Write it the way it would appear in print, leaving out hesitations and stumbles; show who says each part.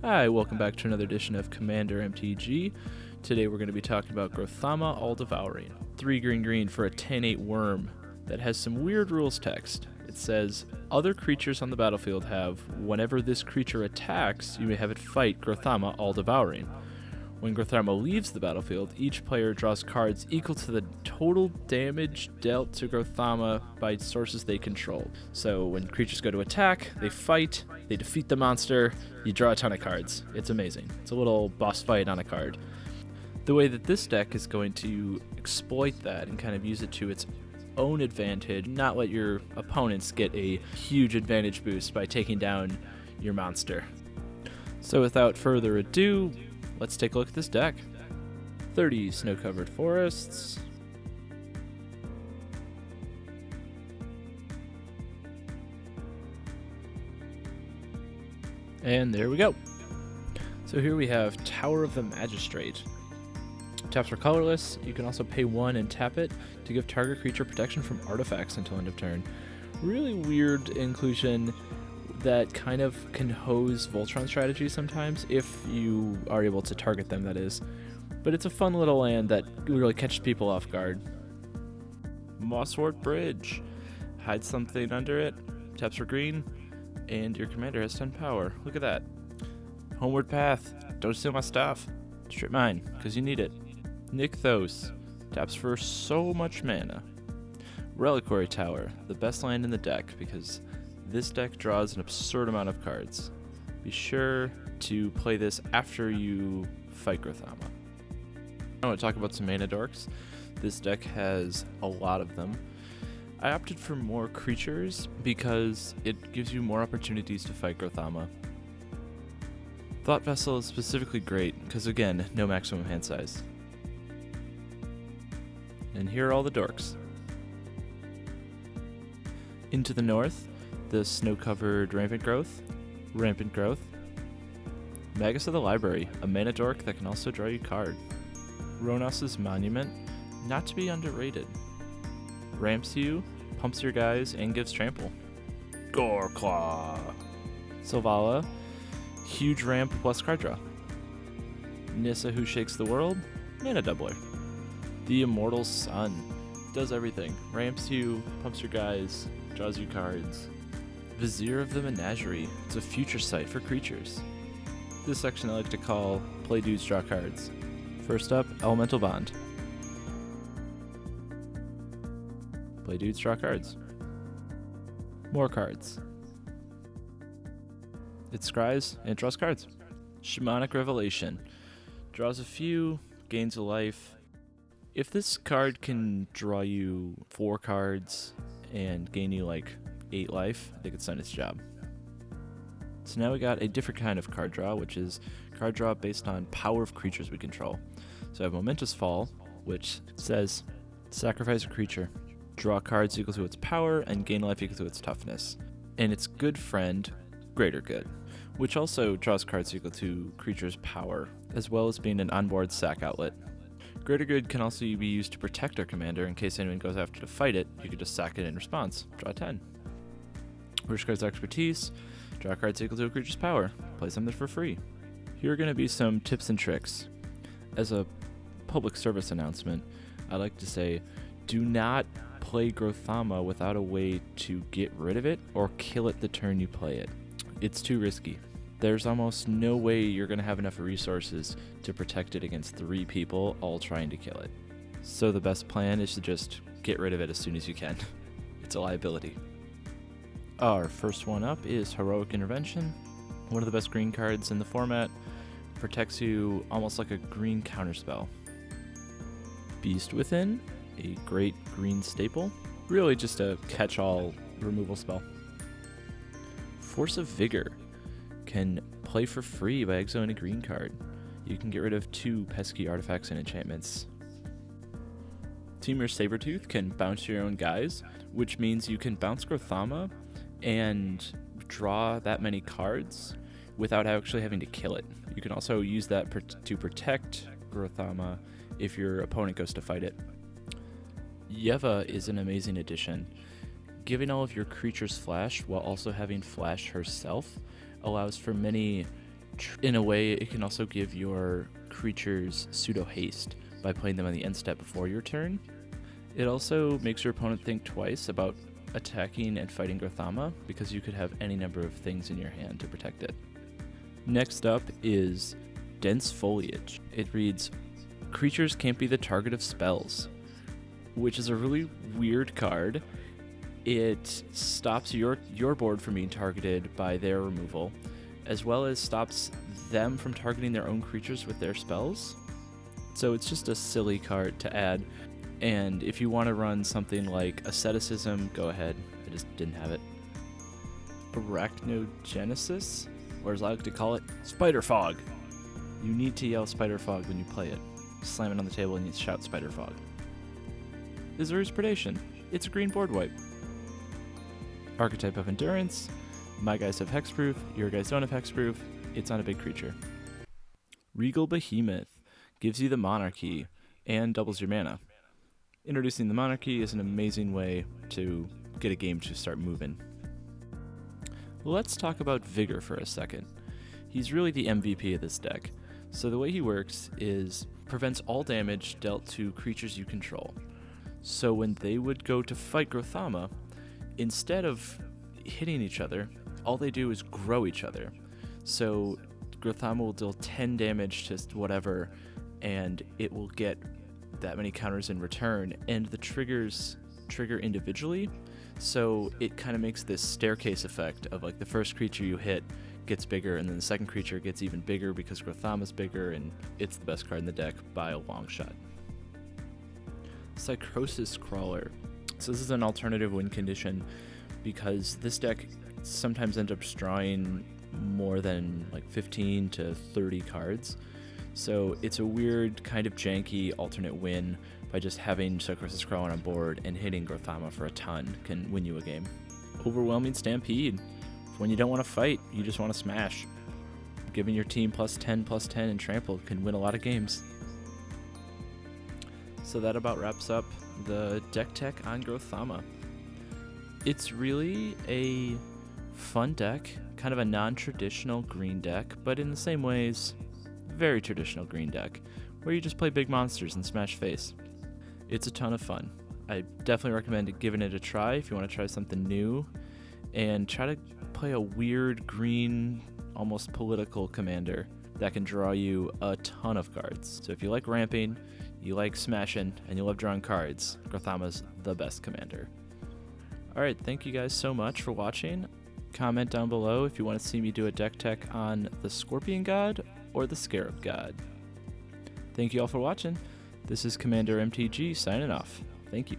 Speaker 1: Hi, welcome back to another edition of Commander MTG. Today we're going to be talking about Grothama All-Devouring. 3 green for a 10/8 worm that has some weird rules text. It says, other creatures on the battlefield have, whenever this creature attacks, you may have it fight Grothama All-Devouring. When Grothama leaves the battlefield, each player draws cards equal to the total damage dealt to Grothama by sources they control. So when creatures go to attack, they fight, they defeat the monster, you draw a ton of cards. It's amazing. It's a little boss fight on a card. The way that this deck is going to exploit that and kind of use it to its own advantage, not let your opponents get a huge advantage boost by taking down your monster. So without further ado, let's take a look at this deck. 30 snow-covered forests. And there we go. So here we have Tower of the Magistrate. Taps are colorless. You can also pay 1 and tap it to give target creature protection from artifacts until end of turn. Really weird inclusion that kind of can hose Voltron strategy sometimes, if you are able to target them, that is. But it's a fun little land that really catches people off guard. Mosswort Bridge. Hide something under it, taps for green, and your commander has 10 power. Look at that. Homeward Path. Don't steal my stuff. Strip mine, because you need it. Nykthos. Taps for so much mana. Reliquary Tower. The best land in the deck, because this deck draws an absurd amount of cards. Be sure to play this after you fight Grothama. I want to talk about some mana dorks. This deck has a lot of them. I opted for more creatures because it gives you more opportunities to fight Grothama. Thought Vessel is specifically great because, again, no maximum hand size. And here are all the dorks. Into the north, the snow-covered Rampant Growth. Magus of the Library, a mana dork that can also draw you a card. Ronos' Monument, not to be underrated. Ramps you, pumps your guys, and gives trample. Goreclaw. Selvala, huge ramp plus card draw. Nissa Who Shakes the World, mana doubler. The Immortal Sun, does everything. Ramps you, pumps your guys, draws you cards. Vizier of the Menagerie, it's a future sight for creatures. This section I like to call Play Dudes, Draw Cards. First up, Elemental Bond. Play Dudes, Draw Cards. More cards. It scries and it draws cards. Shamanic Revelation. Draws a few, gains a life. If this card can draw you 4 cards and gain you like 8 life, I think it's done its job. So now we got a different kind of card draw, which is card draw based on power of creatures we control. So I have Momentous Fall, which says sacrifice a creature, draw cards equal to its power, and gain life equal to its toughness. And its good friend, Greater Good, which also draws cards equal to creature's power, as well as being an onboard sack outlet. Greater Good can also be used to protect our commander in case anyone goes after to fight it. You could just sack it in response, draw 10. Worst card's Expertise, draw cards equal to a creature's power, play something for free. Here are going to be some tips and tricks. As a public service announcement, I like to say, do not play Grothama without a way to get rid of it or kill it the turn you play it. It's too risky. There's almost no way you're going to have enough resources to protect it against 3 people all trying to kill it. So the best plan is to just get rid of it as soon as you can. It's a liability. Our first one up is Heroic Intervention. One of the best green cards in the format. Protects you almost like a green counterspell. Beast Within, a great green staple. Really just a catch-all removal spell. Force of Vigor can play for free by exiling a green card. You can get rid of 2 pesky artifacts and enchantments. Temur Sabertooth can bounce your own guys, which means you can bounce Grothama and draw that many cards without actually having to kill it. You can also use that to protect Grothama if your opponent goes to fight it. Yeva is an amazing addition. Giving all of your creatures flash while also having flash herself allows for many In a way, it can also give your creatures pseudo haste by playing them on the end step before your turn. It also makes your opponent think twice about attacking and fighting Grothama, because you could have any number of things in your hand to protect it. Next up is Dense Foliage. It reads, creatures can't be the target of spells, which is a really weird card. It stops your board from being targeted by their removal, as well as stops them from targeting their own creatures with their spells. So it's just a silly card to add. And if you want to run something like Asceticism, go ahead. I just didn't have it. Arachnogenesis, or as I like to call it, Spider Fog. You need to yell Spider Fog when you play it. Slam it on the table and you shout Spider Fog. Azura's Predation. It's a green board wipe. Archetype of Endurance. My guys have Hexproof, your guys don't have Hexproof. It's on a big creature. Regal Behemoth gives you the Monarchy and doubles your mana. Introducing the Monarchy is an amazing way to get a game to start moving. Let's talk about Vigor for a second. He's really the MVP of this deck. So the way he works is prevents all damage dealt to creatures you control. So when they would go to fight Grothama, instead of hitting each other, all they do is grow each other. So Grothama will deal 10 damage to whatever, and it will get that many counters in return, and the triggers trigger individually. So it kind of makes this staircase effect of like the first creature you hit gets bigger, and then the second creature gets even bigger because Grothama's bigger, and it's the best card in the deck by a long shot. Psychosis Crawler. So this is an alternative win condition because this deck sometimes ends up drawing more than like 15 to 30 cards. So it's a weird, kind of janky alternate win by just having Psychosis Crawler on board, and hitting Grothama for a ton can win you a game. Overwhelming Stampede. When you don't want to fight, you just want to smash. Giving your team +10/+10 and trample can win a lot of games. So that about wraps up the deck tech on Grothama. It's really a fun deck, kind of a non-traditional green deck, but in the same ways, very traditional green deck, where you just play big monsters and smash face. It's a ton of fun. I definitely recommend giving it a try if you want to try something new, and try to play a weird green, almost political commander that can draw you a ton of cards. So if you like ramping, you like smashing, and you love drawing cards, Grothama's the best commander. Alright, thank you guys so much for watching. Comment down below if you want to see me do a deck tech on the Scorpion God or the Scarab God. Thank you all for watching. This is Commander MTG signing off. Thank you.